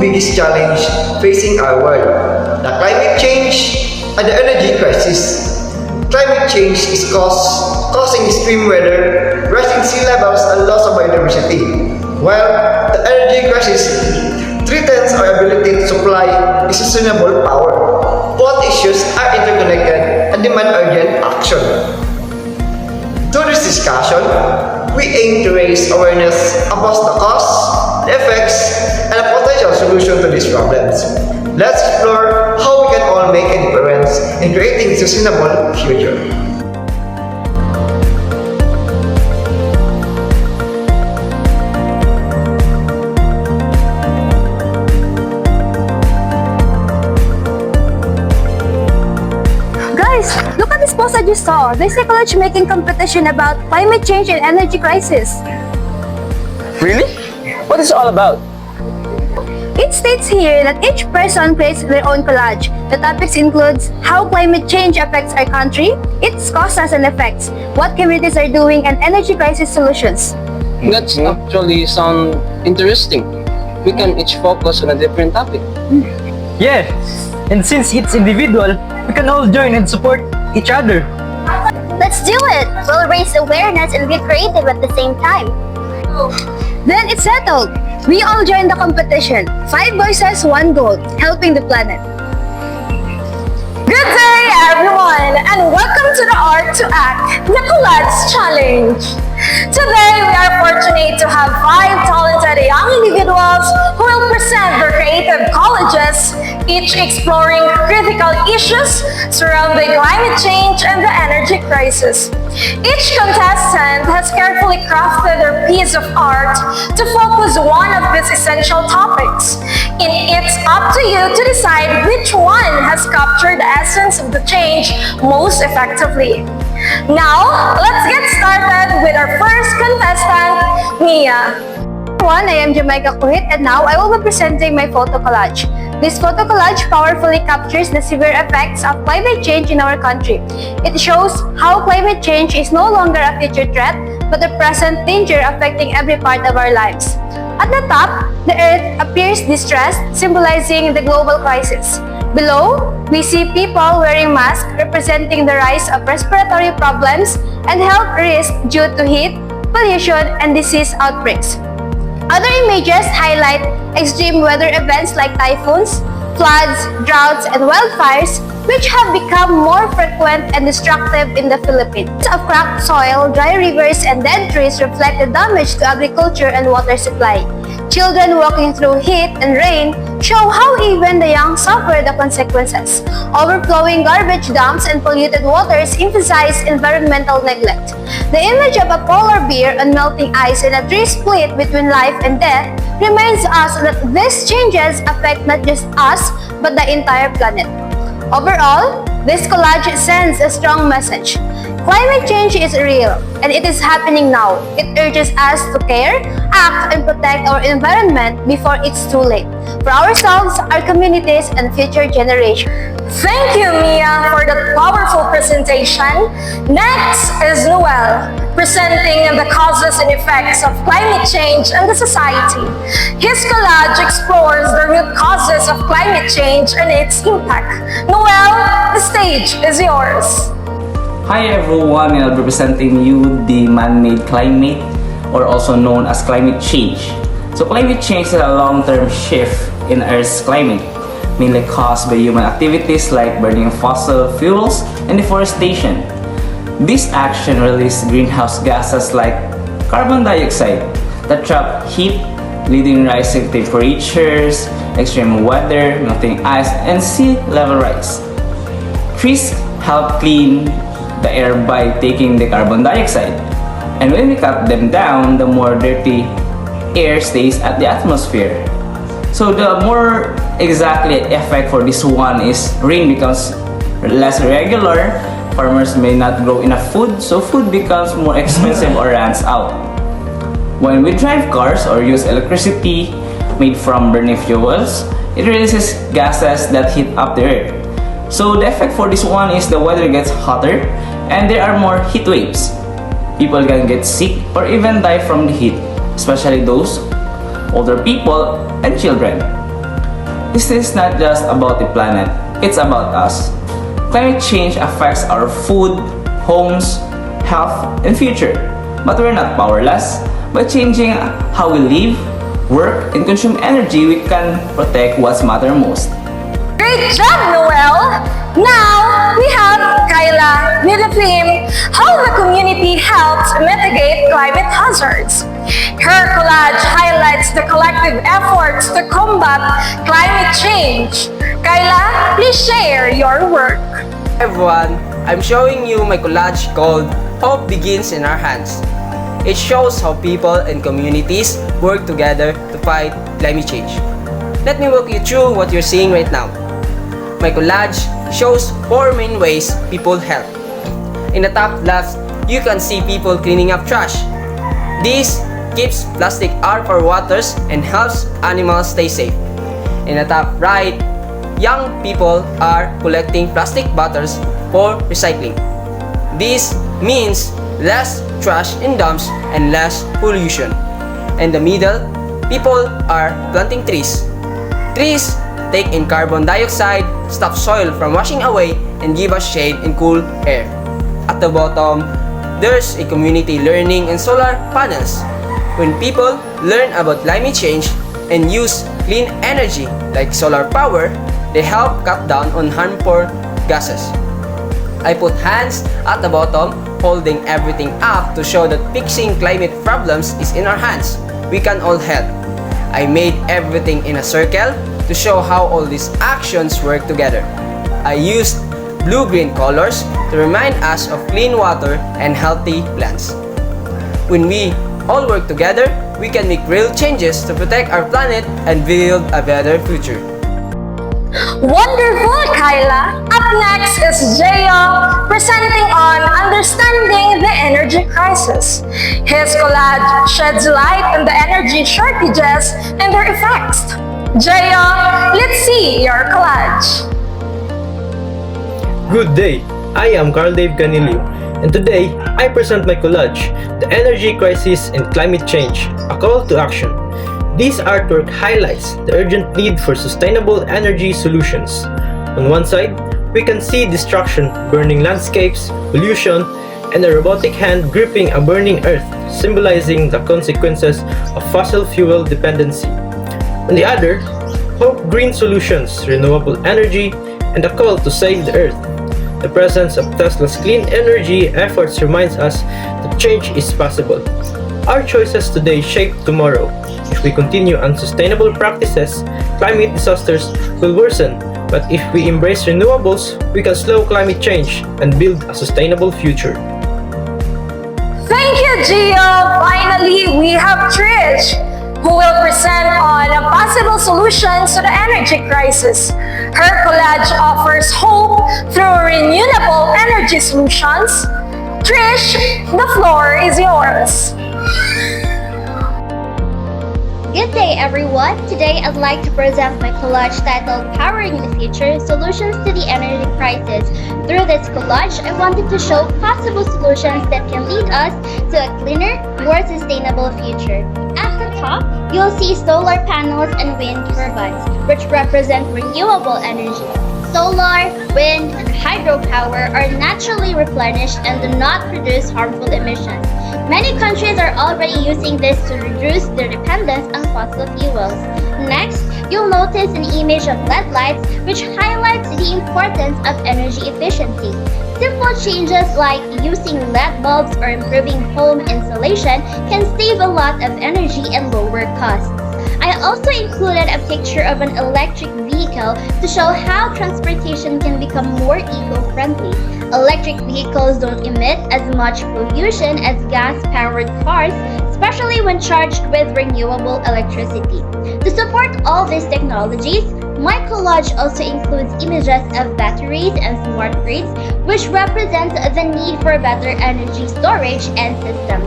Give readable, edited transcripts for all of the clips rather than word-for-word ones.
biggest challenge facing our world, the climate change and the energy crisis. Climate change is causing extreme weather, rising sea levels, and loss of biodiversity, while the energy crisis threatens our ability to supply sustainable power. Both issues are interconnected and demand urgent action. Through this discussion, we aim to raise awareness about the cause, the effects, and a potential solution to these problems. Let's explore how we can all make a difference in creating a sustainable future. Guys, look at this post I just saw. There's a college making competition about climate change and energy crisis. Really? What is it all about? It states here that each person creates their own collage. The topics includes how climate change affects our country, its causes and effects, what communities are doing, and energy crisis solutions. That's actually sound interesting. We can each focus on a different topic. Yes, and since it's individual, we can all join and support each other. Let's do it! We'll raise awareness and be creative at the same time. Then it's settled. We all join the competition. 5 voices, 1 goal, helping the planet. Good day, everyone, and welcome to the Art to Act, the Collage Challenge. Today, we are fortunate to have 5 talented young individuals who will present their creative collages, each exploring critical issues surrounding climate change and the energy crisis. Each contestant has carefully crafted their piece of art to focus one of these essential topics. And it's up to you to decide which one has captured the essence of the change most effectively. Now, let's get started with our first contestant, Mia. Everyone, I am Jamaica Kuhit, and now I will be presenting my photo collage. This photo collage powerfully captures the severe effects of climate change in our country. It shows how climate change is no longer a future threat, but a present danger affecting every part of our lives. At the top, the Earth appears distressed, symbolizing the global crisis. Below, we see people wearing masks, representing the rise of respiratory problems and health risks due to heat, pollution, and disease outbreaks. Other images highlight extreme weather events like typhoons, floods, droughts, and wildfires, which have become more frequent and destructive in the Philippines. Of cracked soil, dry rivers, and dead trees reflect the damage to agriculture and water supply. Children walking through heat and rain show how even the young suffer the consequences. Overflowing garbage dumps and polluted waters emphasize environmental neglect. The image of a polar bear on melting ice and a tree split between life and death reminds us that these changes affect not just us, but the entire planet. Overall, this collage sends a strong message. Climate change is real, and it is happening now. It urges us to care, act, and protect our environment before it's too late, for ourselves, our communities, and future generations. Thank you, Mia, for that powerful presentation. Next is Noel, presenting the causes and effects of climate change on the society. His collage explores the root causes of climate change and its impact. Noel, the stage is yours. Hi everyone, I'll be presenting you the man-made climate, or also known as climate change. So climate change is a long-term shift in Earth's climate, mainly caused by human activities like burning fossil fuels and deforestation. This action releases greenhouse gases like carbon dioxide that trap heat, leading rising temperatures, extreme weather, melting ice, and sea level rise. Trees help clean the air by taking the carbon dioxide, and when we cut them down, the more dirty air stays at the atmosphere. So the more exactly effect for this one is rain becomes less regular, farmers may not grow enough food, so food becomes more expensive or runs out. When we drive cars or use electricity made from burning fuels, it releases gases that heat up the earth. So the effect for this one is the weather gets hotter and there are more heat waves. People can get sick or even die from the heat, especially those older people and children. this is not just about the planet, it's about us. Climate change affects our food, homes, health, and future. But we're not powerless. By changing how we live, work, and consume energy, we can protect what matters most. Great job, Noel! Now, we have Kyla with the theme, How the Community Helps Mitigate Climate Hazards. Her collage highlights the collective efforts to combat climate change. Kyla, please share your work. Hi everyone, I'm showing you my collage called Hope Begins in Our Hands. It shows how people and communities work together to fight climate change. Let me walk you through what you're seeing right now. My collage shows 4 main ways people help. In the top left, you can see people cleaning up trash. This keeps plastic out of our waters and helps animals stay safe. In the top right, young people are collecting plastic bottles for recycling. This means less trash in dumps and less pollution. In the middle, people are planting trees. Trees take in carbon dioxide, stop soil from washing away, and give us shade and cool air. At the bottom, there's a community learning in solar panels. When people learn about climate change and use clean energy like solar power, they help cut down on harmful gases. I put hands at the bottom holding everything up to show that fixing climate problems is in our hands. We can all help. I made everything in a circle to show how all these actions work together. I used blue-green colors to remind us of clean water and healthy plants. When we all work together, we can make real changes to protect our planet and build a better future. Wonderful, Kyla! Up next is Jeo presenting on Understanding the Energy Crisis. His collage sheds light on the energy shortages and their effects. Jeo, let's see your collage. Good day, I am Carl Dave Canilio, and today I present my collage, The Energy Crisis and Climate Change, a Call to Action. This artwork highlights the urgent need for sustainable energy solutions. On one side, we can see destruction, burning landscapes, pollution, and a robotic hand gripping a burning earth, symbolizing the consequences of fossil fuel dependency. On the other, hope, green solutions, renewable energy, and a call to save the earth. The presence of Tesla's clean energy efforts reminds us that change is possible. Our choices today shape tomorrow. If we continue unsustainable practices, climate disasters will worsen. But if we embrace renewables, we can slow climate change and build a sustainable future. Thank you, Gio! Finally, we have Trish, who will present on possible solutions to the energy crisis. Her collage offers hope through renewable energy solutions. Trish, the floor is yours. Good day, everyone! Today, I'd like to present my collage titled Powering the Future, Solutions to the Energy Crisis. Through this collage, I wanted to show possible solutions that can lead us to a cleaner, more sustainable future. At the top, you'll see solar panels and wind turbines, which represent renewable energy. Solar, wind, and hydropower are naturally replenished and do not produce harmful emissions. Many countries are already using this to reduce their dependence on fossil fuels. Next, you'll notice an image of LED lights, which highlights the importance of energy efficiency. Simple changes like using LED bulbs or improving home insulation can save a lot of energy and lower costs. I also included a picture of an electric vehicle to show how transportation can become more eco-friendly. Electric vehicles don't emit as much pollution as gas-powered cars, especially when charged with renewable electricity. To support all these technologies, my collage also includes images of batteries and smart grids, which represent the need for better energy storage and systems.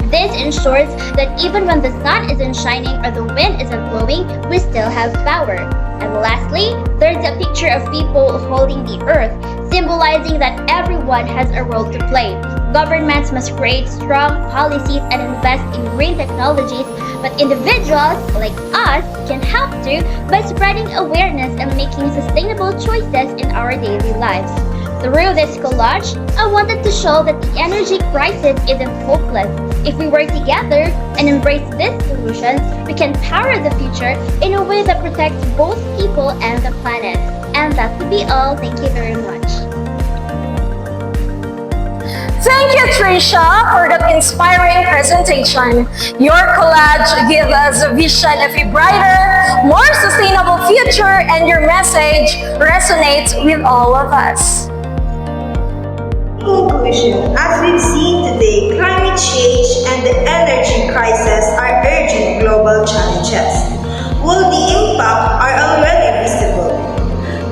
This ensures that even when the sun isn't shining or the wind isn't blowing, we still have power. And lastly, there's a picture of people holding the earth, symbolizing that everyone has a role to play. Governments must create strong policies and invest in green technologies, but individuals like us can help too by spreading awareness and making sustainable choices in our daily lives. Through this collage, I wanted to show that the energy crisis isn't hopeless. If we work together and embrace these solutions, we can power the future in a way that protects both people and the planet. And that would be all. Thank you very much. Thank you, Trisha, for that inspiring presentation. Your collage gives us a vision of a brighter, more sustainable future, and your message resonates with all of us. Conclusion. As we've seen today, climate change and the energy crisis are urgent global challenges. While the impact are already visible,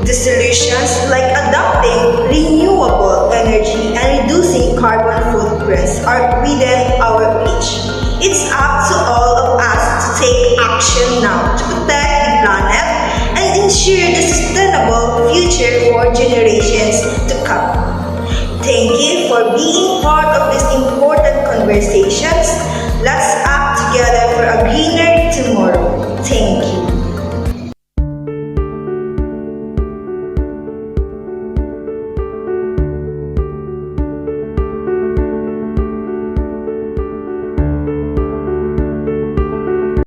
the solutions like adopting renewable energy and reducing carbon footprints are within our reach. It's up to all of us to take action now to protect the planet and ensure the sustainable future for generations to come. Thank you for being part of these important conversations